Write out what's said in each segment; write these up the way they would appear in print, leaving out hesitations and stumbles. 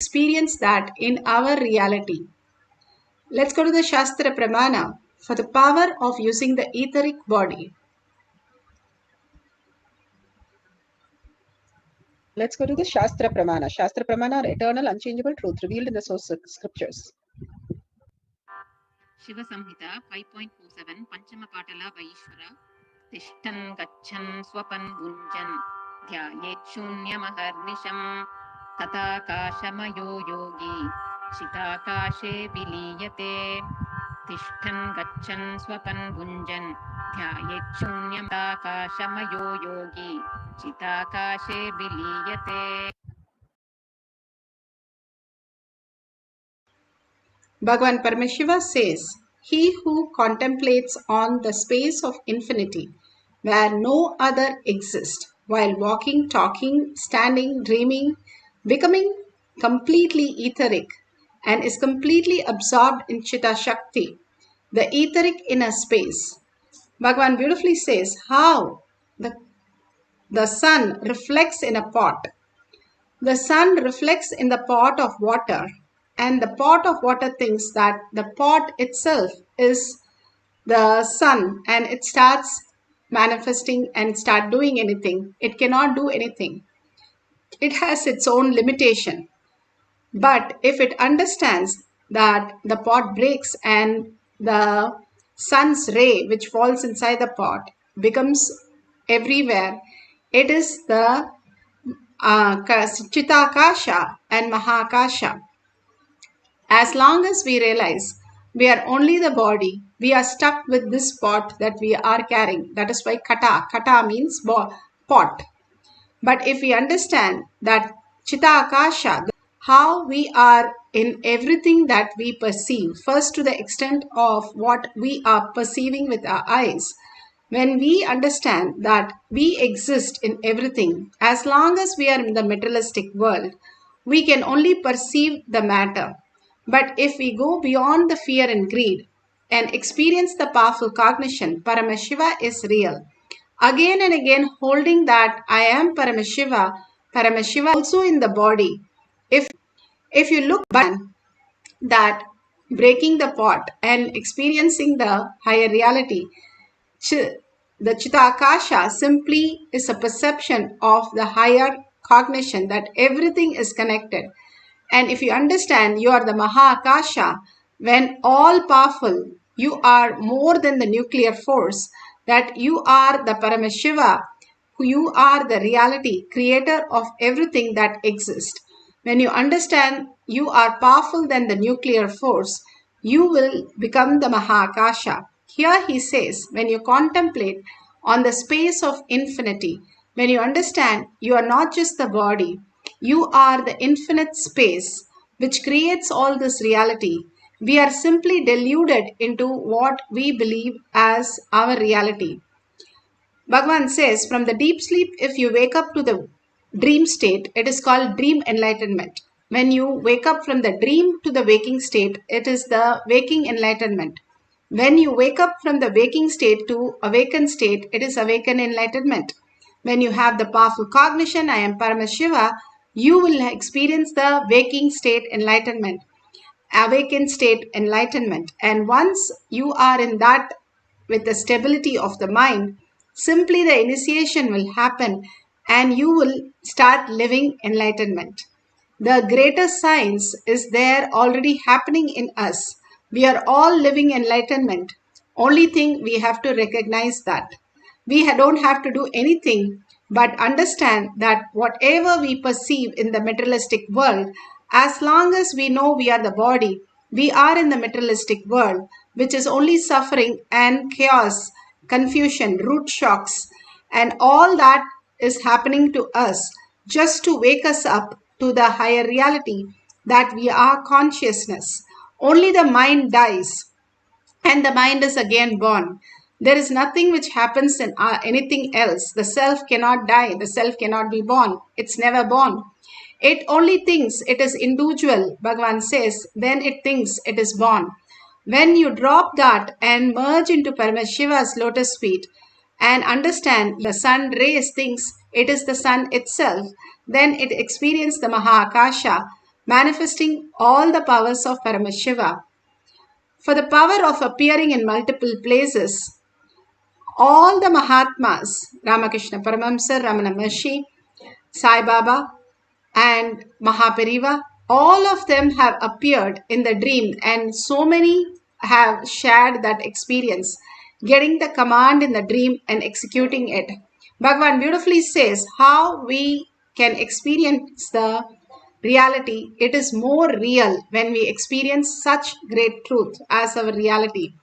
experience that in our reality. Let's go to the Shastra Pramana for the power of using the etheric body. Let's go to the Shastra Pramana. Shastra Pramana are eternal, unchangeable truth revealed in the source scriptures. Shiva Samhita 5.27 Panchama Patala Vaishwara Tishtan Gachan Swapan Gunjan Dhyayet Shunyamaharnisham Tatakashamayo Yogi Chitakashe Viliyate Tishtan Gachan Swapan Gunjan Dhyayet Shunyamaharnishamayo Yogi Chitakashe Viliyate. Bhagavan Paramashiva says, he who contemplates on the space of infinity, where no other exists, while walking, talking, standing, dreaming, becoming completely etheric, and is completely absorbed in Chitta Shakti, the etheric inner space. Bhagavan beautifully says how the sun reflects in a pot. The sun reflects in the pot of water, and the pot of water thinks that the pot itself is the sun, and it starts manifesting and start doing anything. It cannot do anything. It has its own limitation. But if it understands that the pot breaks and the sun's ray which falls inside the pot becomes everywhere, it is the Chitakasha and Mahakasha. As long as we realize we are only the body, we are stuck with this pot that we are carrying. That is why kata means pot. But if we understand that Chitakasha, how we are in everything that we perceive, first to the extent of what we are perceiving with our eyes, when we understand that we exist in everything, as long as we are in the materialistic world, we can only perceive the matter. But if we go beyond the fear and greed and experience the powerful cognition, Paramashiva is real. Again and again holding that I am Paramashiva, Paramashiva also in the body. If you look back that breaking the pot and experiencing the higher reality, the Chitakasha simply is a perception of the higher cognition that everything is connected. And if you understand you are the Mahakasha, when all powerful, you are more than the nuclear force, that you are the Paramashiva, you are the reality, creator of everything that exists. When you understand you are powerful than the nuclear force, you will become the Mahakasha. Here he says, when you contemplate on the space of infinity, when you understand you are not just the body, you are the infinite space which creates all this reality. We are simply deluded into what we believe as our reality. Bhagavan says, from the deep sleep, if you wake up to the dream state, it is called dream enlightenment. When you wake up from the dream to the waking state, it is the waking enlightenment. When you wake up from the waking state to awakened state, it is awakened enlightenment. When you have the powerful cognition, I am Paramashiva, you will experience the waking state enlightenment, awakened state enlightenment. And once you are in that with the stability of the mind, simply the initiation will happen and you will start living enlightenment. The greater science is there already happening in us. We are all living enlightenment. Only thing we have to recognize that. We don't have to do anything but understand that whatever we perceive in the materialistic world, as long as we know we are the body, we are in the materialistic world, which is only suffering and chaos, confusion, root shocks, and all that is happening to us just to wake us up to the higher reality that we are consciousness. Only the mind dies and the mind is again born. There is nothing which happens in anything else. The self cannot die. The self cannot be born. It's never born. It only thinks it is individual, Bhagavan says, then it thinks it is born. When you drop that and merge into Paramashiva's lotus feet and understand the sun rays thinks it is the sun itself, then it experiences the Mahakasha. manifesting all the powers of Paramashiva. For the power of appearing in multiple places, all the Mahatmas, Ramakrishna Paramahamsa, Ramana Maharshi, Sai Baba, and Mahapariva, all of them have appeared in the dream, and so many have shared that experience, getting the command in the dream and executing it. Bhagavan beautifully says how we can experience the reality. It is more real when we experience such great truth as our reality.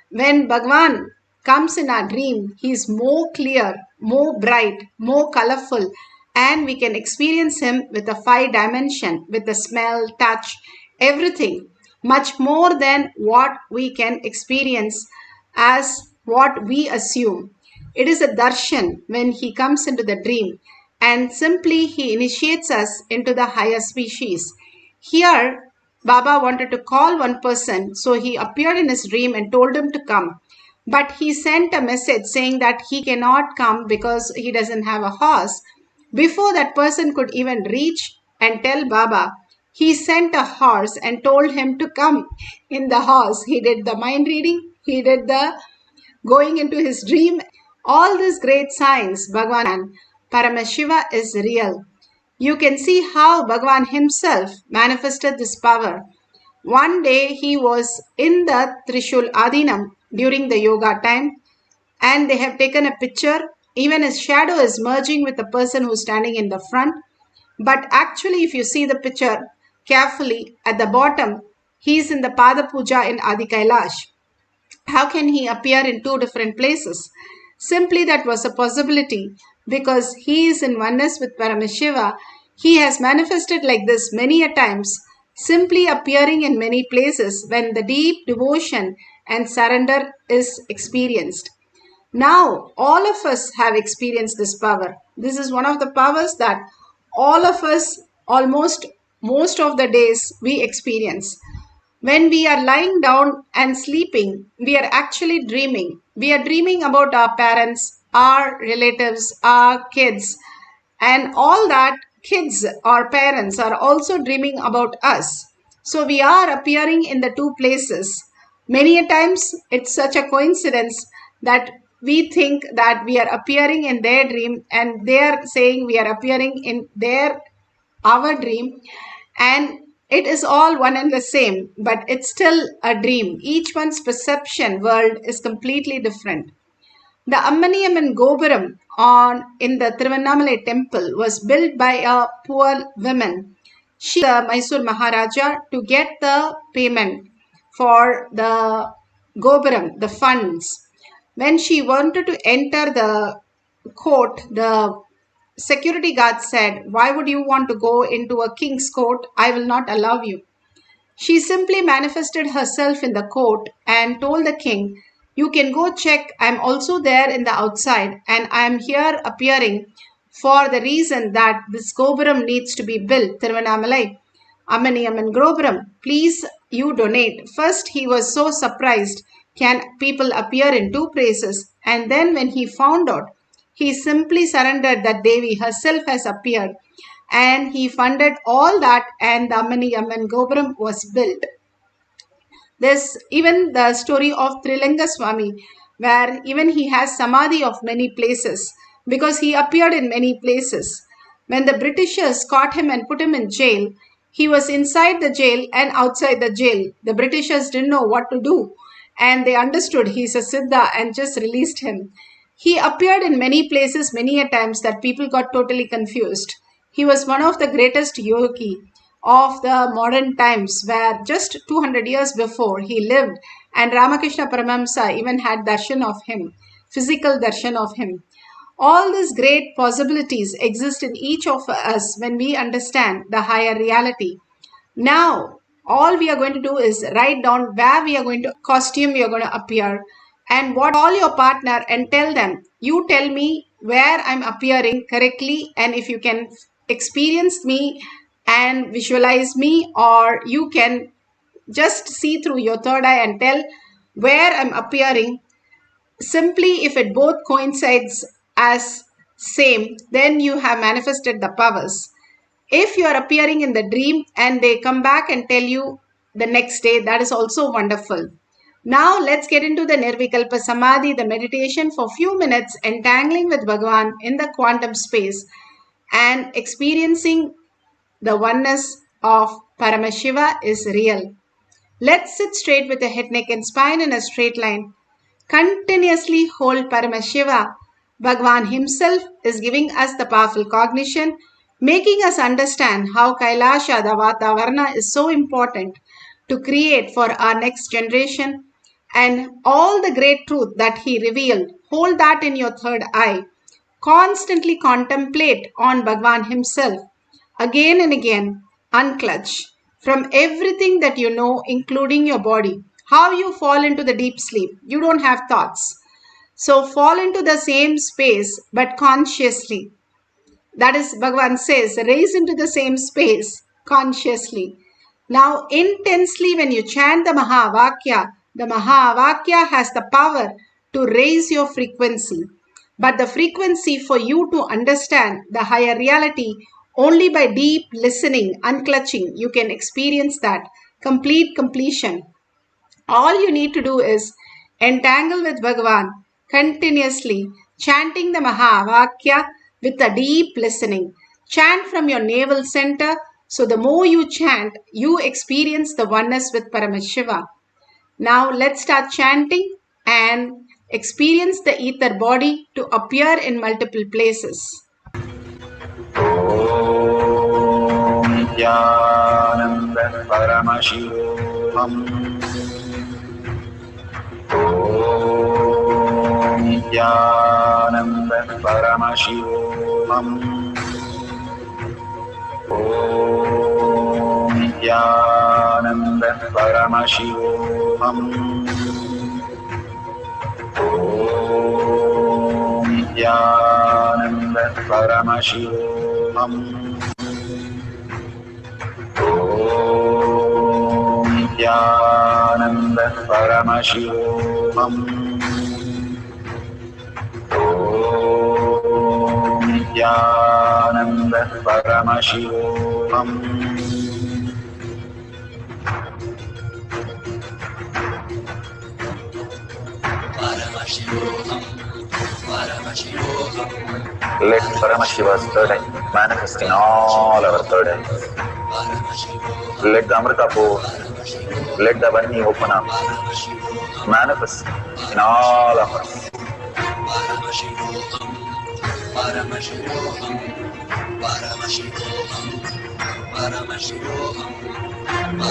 When Bhagavan comes in our dream, he is more clear, more bright, more colorful, and we can experience him with a 5 dimension, with the smell, touch, everything, much more than what we can experience as what we assume. It is a darshan when he comes into the dream, and simply he initiates us into the higher species. Here, Baba wanted to call one person, so he appeared in his dream and told him to come. But he sent a message saying that he cannot come because he doesn't have a horse. Before that person could even reach and tell Baba, he sent a horse and told him to come in the horse. He did the mind reading, he did the going into his dream. All these great signs, Bhagavan Paramashiva is real. You can see how Bhagavan himself manifested this power. One day he was in the Trishul Adinam during the yoga time, and they have taken a picture. Even his shadow is merging with the person who's standing in the front. But actually, if you see the picture carefully, at the bottom, he is in the Pada Puja in Adi Kailash. How can he appear in 2 different places? Simply that was a possibility because he is in oneness with Paramashiva. He has manifested like this many a times, simply appearing in many places when the deep devotion and surrender is experienced. Now, all of us have experienced this power. This is one of the powers that all of us, almost most of the days, we experience. When we are lying down and sleeping, we are actually dreaming. We are dreaming about our parents, our relatives, our kids, and all that kids or parents are also dreaming about us. So we are appearing in the 2 places. Many a times it's such a coincidence that we think that we are appearing in their dream and they are saying we are appearing in our dream, and it is all one and the same, but it's still a dream. Each one's perception world is completely different. The Ammaniyamman Gopuram in the Tiruvannamalai temple was built by a poor woman. She the Mysore Maharaja to get the payment for the Gopuram, the funds. When she wanted to enter the court, the security guard said, "Why would you want to go into a king's court? I will not allow you." She simply manifested herself in the court and told the king, "You can go check. I'm also there in the outside and I'm here appearing for the reason that this Gopuram needs to be built. Tiruvannamalai, Ammaniyamman Gopuram. Please, you donate." First, he was so surprised. Can people appear in 2 places? And then when he found out, he simply surrendered that Devi herself has appeared, and he funded all that, and the Ammaniyamman Gopuram was built. There's even the story of Trilinga Swami, where even he has samadhi of many places because he appeared in many places. When the Britishers caught him and put him in jail, he was inside the jail and outside the jail. The Britishers didn't know what to do, and they understood he's a Siddha and just released him. He appeared in many places many a times that people got totally confused. He was one of the greatest yogi of the modern times, where just 200 years before he lived, and Ramakrishna Paramahamsa even had darshan of him, physical darshan of him. All these great possibilities exist in each of us when we understand the higher reality. Now, all we are going to do is write down where we are going to costume we are going to appear, and what all your partner and tell them, you tell me where I'm appearing correctly, and if you can experience me and visualize me, or you can just see through your third eye and tell where I'm appearing. Simply if it both coincides as same, then you have manifested the powers. If you are appearing in the dream and they come back and tell you the next day, that is also wonderful. Now let's get into the Nirvikalpa Samadhi, the meditation for few minutes, entangling with Bhagavan in the quantum space and experiencing the oneness of Paramashiva is real. Let's sit straight with the head, neck and spine in a straight line. Continuously hold Paramashiva. Bhagavan himself is giving us the powerful cognition, making us understand how Kailasha, the Vatavarna, is so important to create for our next generation, and all the great truth that he revealed. Hold that in your third eye. Constantly contemplate on Bhagavan himself. Again and again, unclutch from everything that you know, including your body. How you fall into the deep sleep. You don't have thoughts. So fall into the same space, but consciously. That is, Bhagavan says, raise into the same space consciously. Now, intensely, when you chant the Mahavakya has the power to raise your frequency. But the frequency for you to understand the higher reality, only by deep listening, unclutching, you can experience that complete completion. All you need to do is entangle with Bhagavan continuously, chanting the Mahavakya with a deep listening. Chant from your navel center, so the more you chant, you experience the oneness with Paramashiva. Now let's start chanting and experience the ether body to appear in multiple places. Om Nithyananda Paramashivoham. Om Nithyananda Paramashivoham. Om Nithyananda Paramashivoham. Om Nithyananda Paramashivoham. Om Nithyananda Paramashivoham. Om Nithyananda Paramashivoham. Let Paramashiva's third eye manifest in all our third eyes. Let the Amrita pour, let the Vani open up, manifest in all of us.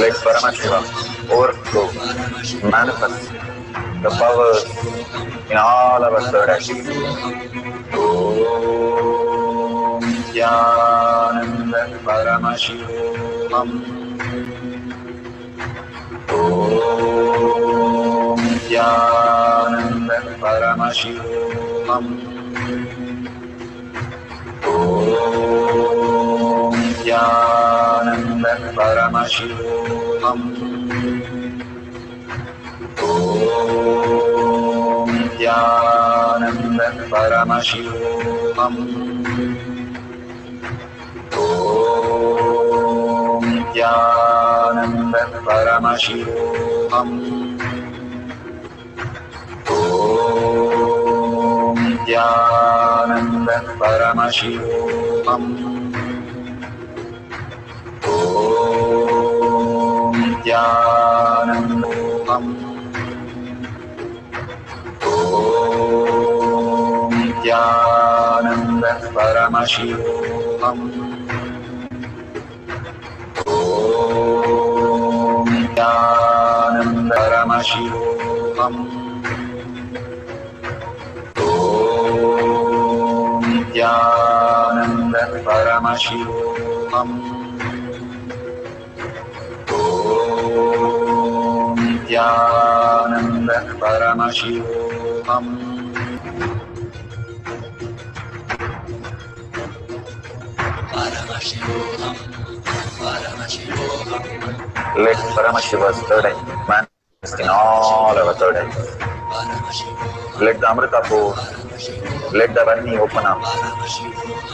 Let Paramashiva overflow, manifest the powers in all our third eyes. Om Nithyananda Paramashivoham. Om Nithyananda Paramashivoham. Om Nithyananda Paramashivoham. Om Nithyananda Paramashivoham. Om Nithyananda Paramashivoham. Om Nithyananda Paramashivoham. Om Nithyananda Om Nithyananda Paramashivoham. Om Nithyananda Paramashivoham. Om Nithyananda Paramashivoham. Om Nithyananda Paramashivoham. Let Paramashiva's third eye manifest in all our third eyes. Let the Amrita pour, let the Vani open up,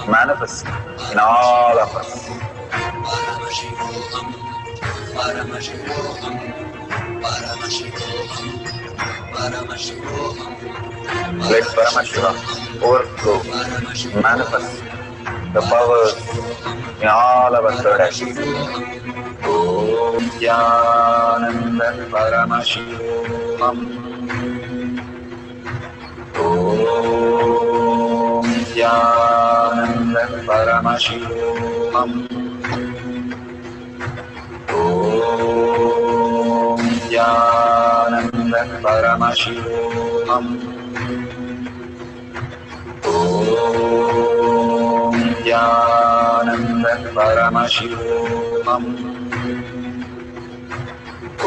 manifest in all of us. Paramashivoham, Paramashivoham, Paramashivoham, Paramashivoham. Let Paramashiva overflow, manifest the powers in all our third eye. Om Nithyananda Paramashivam. Om Nithyananda Paramashivam. Om Nithyananda Paramashivam. Om Nithyananda Paramashivam. Om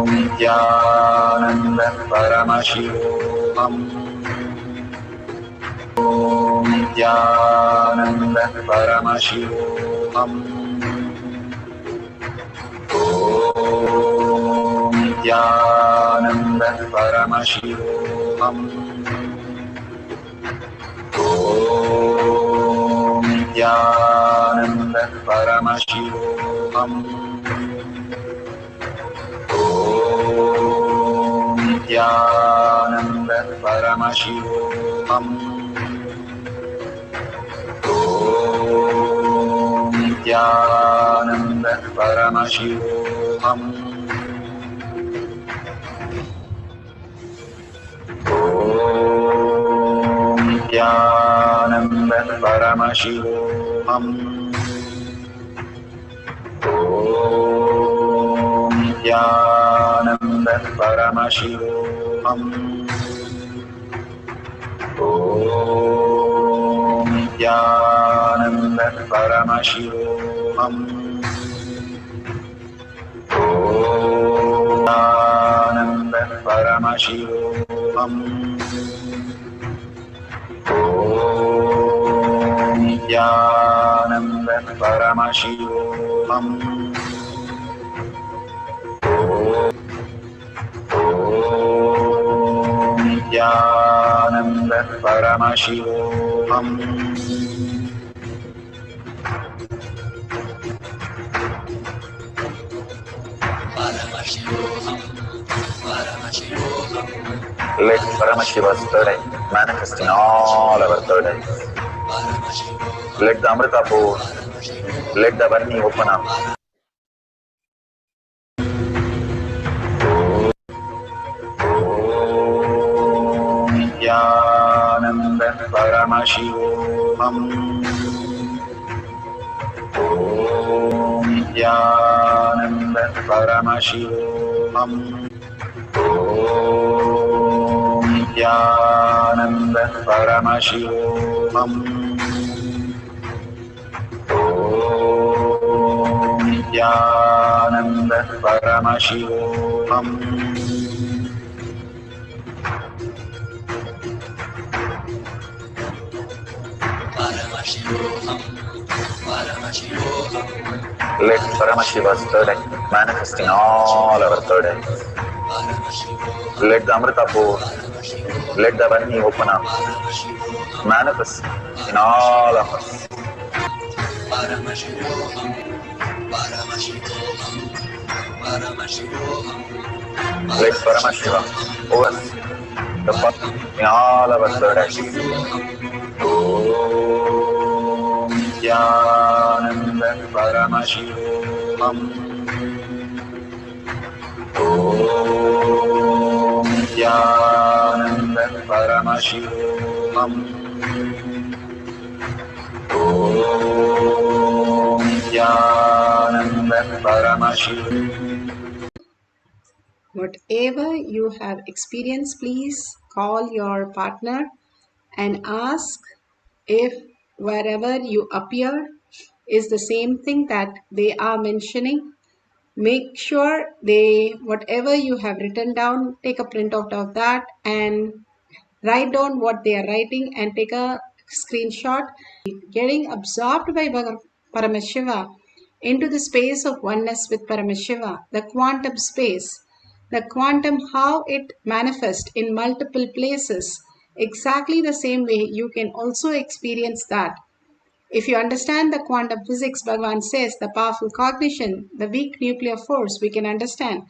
Nithyananda Paramashivoham. Om Nithyananda Paramashivoham. Om Nithyananda Paramashivoham. Om Nithyananda Paramashivoham. Om Nithyananda Paramashivoham. Om Nithyananda Paramashivoham. Om Nithyananda Paramashivoham. Om Nithyananda Paramashivoham. Om Nithyananda Paramashivoham. Om Nithyananda Paramashivoham. Om Nithyananda Paramashivoham. Om Nithyananda Paramashivoham. Paramashivoham, Paramashivoham, Let Paramashiva's third eye manifest in all our third eyes. Paramashivoham, Let the Amrita pour, let the Varni open up. Om Nithyananda Paramashivoham. Om Nithyananda Paramashivoham. Om Nithyananda Paramashivoham. Om Nithyananda Paramashivoham. Paramashivoham, Paramashivoham, Let Paramashiva's third eye manifest in all our third eyes. Paramashivoham, Let the Amrita pour, Paramashivoham, let the Varni open up. Paramashivoham, Manifest in all of us. Paramashivoham, Paramashivoham, Paramashivoham, Let Paramashiva over us, the power in all our third eyes. Om Nithyananda Paramashivoham. Om Nithyananda Paramashivoham. Om Nithyananda Paramashivoham. Whatever you have experienced, please call your partner and ask if wherever you appear is the same thing that they are mentioning. Make sure whatever you have written down, take a printout of that and write down what they are writing and take a screenshot. Getting absorbed by Paramashiva into the space of oneness with Paramashiva, the quantum space, the quantum, how it manifests in multiple places, exactly the same way you can also experience that. If you understand the quantum physics, Bhagavan says, the powerful cognition, the weak nuclear force, we can understand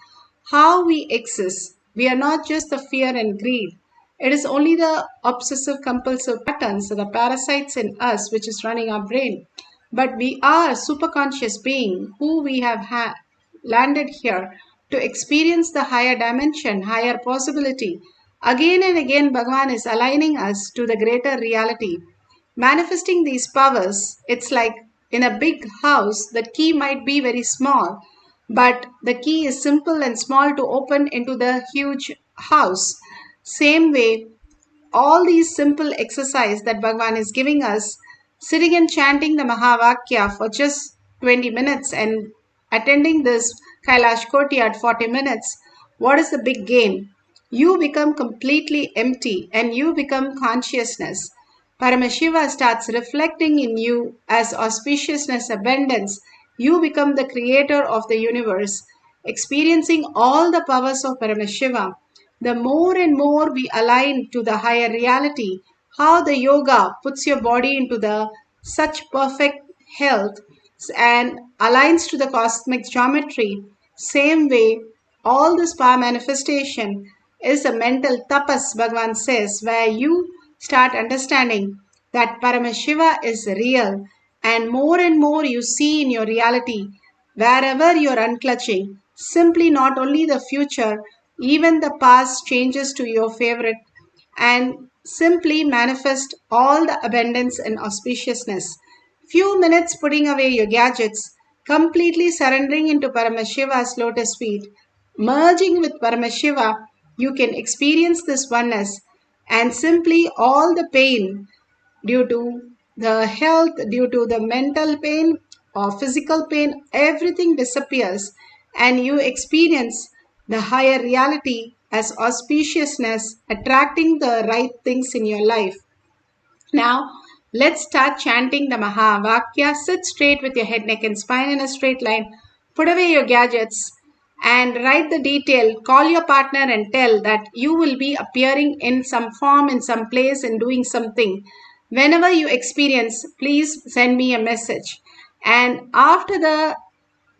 how we exist. We are not just the fear and greed. It is only the obsessive compulsive patterns, the parasites in us, which is running our brain. But we are superconscious being who we have landed here to experience the higher dimension, higher possibility. Again and again, Bhagavan is aligning us to the greater reality. Manifesting these powers, it's like in a big house, the key might be very small, but the key is simple and small to open into the huge house. Same way, all these simple exercise that Bhagavan is giving us, sitting and chanting the Mahavakya for just 20 minutes and attending this Kailash Courtyard 40 minutes, what is the big gain? You become completely empty and you become consciousness. Paramashiva starts reflecting in you as auspiciousness, abundance. You become the creator of the universe, experiencing all the powers of Paramashiva. The more and more we align to the higher reality, how the yoga puts your body into the such perfect health and aligns to the cosmic geometry, same way all this power manifestation is a mental tapas, Bhagavan says, where you start understanding that Paramashiva is real, and more you see in your reality, wherever you're unclutching, simply not only the future, even the past changes to your favorite, and simply manifest all the abundance and auspiciousness. Few minutes putting away your gadgets, completely surrendering into Paramashiva's lotus feet, merging with Paramashiva, you can experience this oneness, and simply all the pain due to the health, due to the mental pain or physical pain, everything disappears and you experience the higher reality as auspiciousness, attracting the right things in your life. Now, let's start chanting the Mahavakya. Sit straight with your head, neck, and spine in a straight line. Put away your gadgets and write the detail. Call your partner and tell that you will be appearing in some form, in some place, and doing something. Whenever you experience, please send me a message. And after the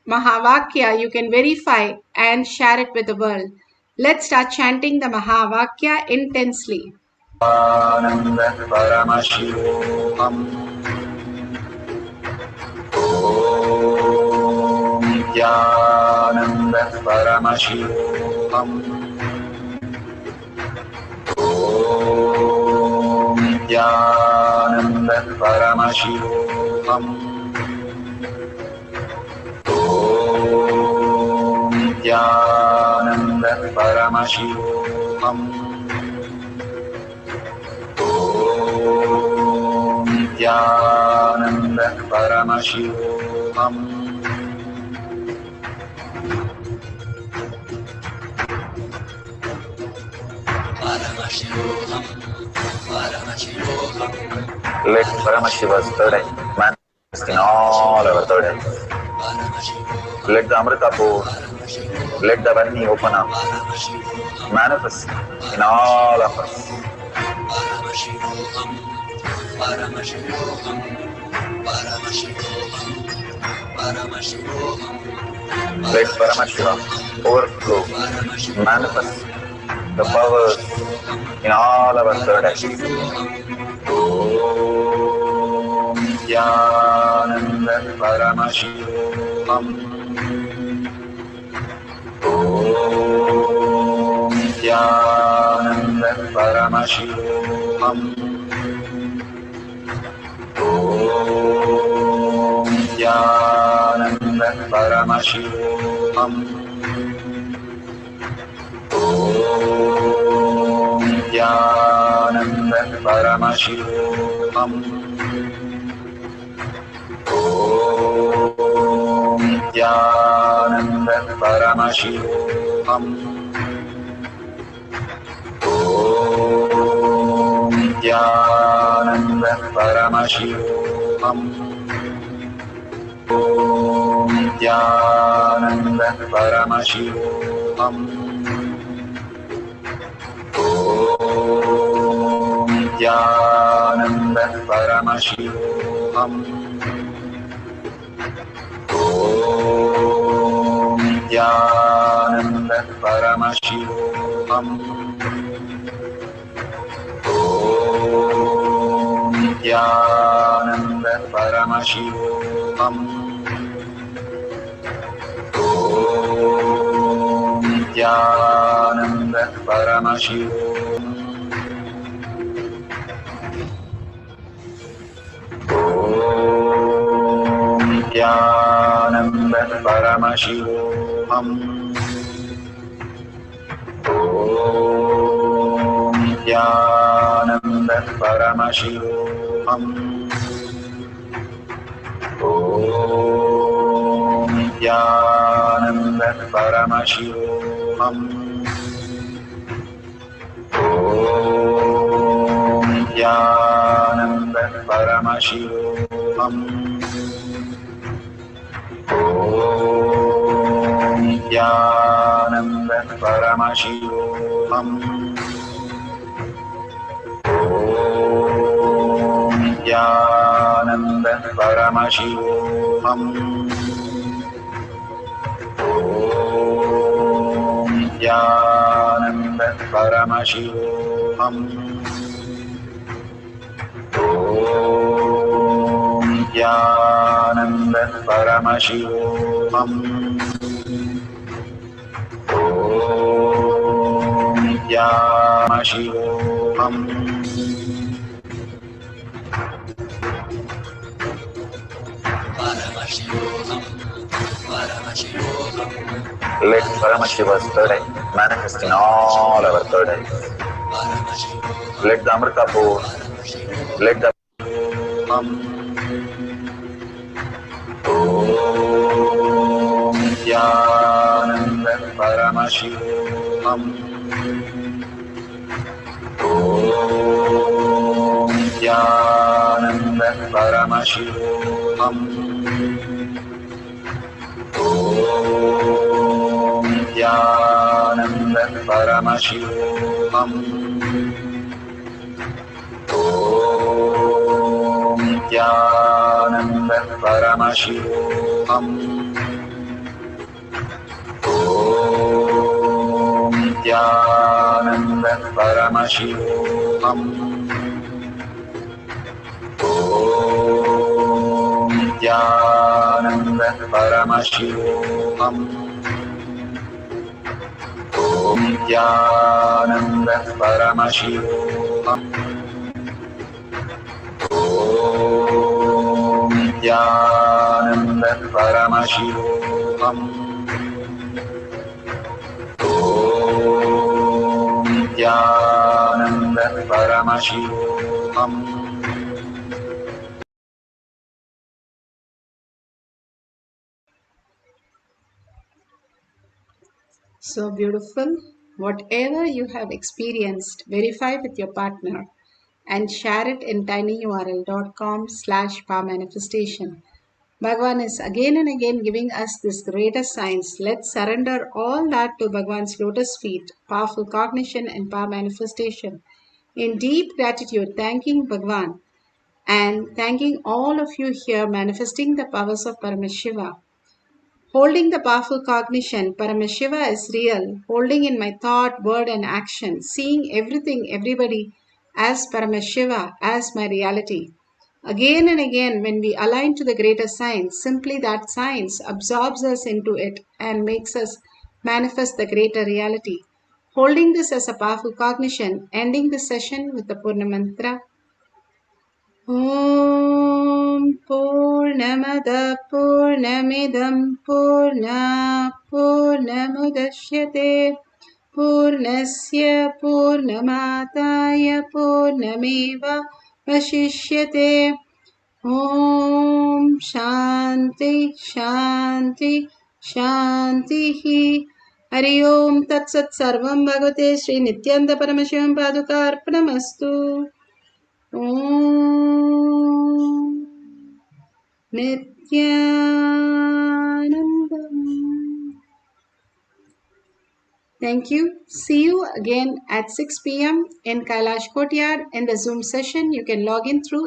Mahavakya, you can verify and share it with the world. Let's start chanting the Mahavakya intensely. Paramashivoham. Om Nithyananda Paramashivoham. Om Nithyananda Paramashivoham. Om Nithyananda Paramashivoham. Om Nithyananda Paramashivoham. Paramashivoham, Paramashivoham, Let Paramashiva's third eye manifest in all our third eyes. Paramashivoham, Let the Amrita pour, let the Varni open up, Paramashivoham, manifest in all of us. Paramashivoham, Paramashivoham, Paramashivoham, Paramashivoham, Let Paramashiva overflow, manifest the powers in all our third eyes. Om Nithyananda Paramashivoham. Om Nithyananda Paramashivoham. Om Nithyananda Paramashivoham. Om Nithyananda Paramashivoham. Om Nithyananda Paramashivoham. Om Nithyananda Paramashivoham. Om Nithyananda Paramashivoham. Om Nithyananda Paramashivoham. Om Nithyananda Paramashivoham. Om Nithyananda Paramashivoham. Om Nithyananda Paramashivoham. Om Nithyananda Paramashivoham. Om Nithyananda Paramashivoham. Om Nithyananda Paramashivoham. Om Nithyananda Paramashivoham. Om Nithyananda Paramashivoham. Om Nithyananda Paramashivoham. Om Nithyananda Paramashivoham. Om Nithyananda Paramashivoham. Om Nithyananda Paramashivoham. Paramashivoham. Let Paramashiva's third eye manifest in all our third eyes. Let the Amrita pour, let the Om Nithyananda Paramashivoham. Om Nithyananda Paramashivoham. Om Nithyananda Paramashivoham. Om Nithyananda Paramashivoham. Om Nithyananda Paramashivoham. Om Nithyananda Paramashivoham. Om Nithyananda Paramashivoham. Om Nithyananda Paramashivoham. Om Nithyananda Paramashivoham. So beautiful. Whatever you have experienced, verify with your partner and share it in tinyurl.com/power manifestation. Bhagavan is again and again giving us this greatest science. Let's surrender all that to Bhagavan's lotus feet, powerful cognition and power manifestation. In deep gratitude, thanking Bhagavan and thanking all of you here manifesting the powers of Paramashiva. Holding the powerful cognition, Paramashiva is real, holding in my thought, word and action, seeing everything, everybody as Paramashiva, as my reality. Again and again, when we align to the greater science, simply that science absorbs us into it and makes us manifest the greater reality. Holding this as a powerful cognition, ending the session with the Purna Mantra. ॐ पूर्णमदः पूर्णमिदं पूर्णात् पूर्णमुदच्यते पूर्णस्य पूर्णमादाय पूर्णमेवावशिष्यते ॐ शान्ति शान्ति शान्तिः हरि ओं तत्सत् सर्वं भगवते श्री नित्यानन्द परमशिवं पादुकार्पणमस्तु ॐ नित्यानन्दम् Thank you. See you again at 6 p.m. in Kailash Courtyard in the Zoom session. You can log in through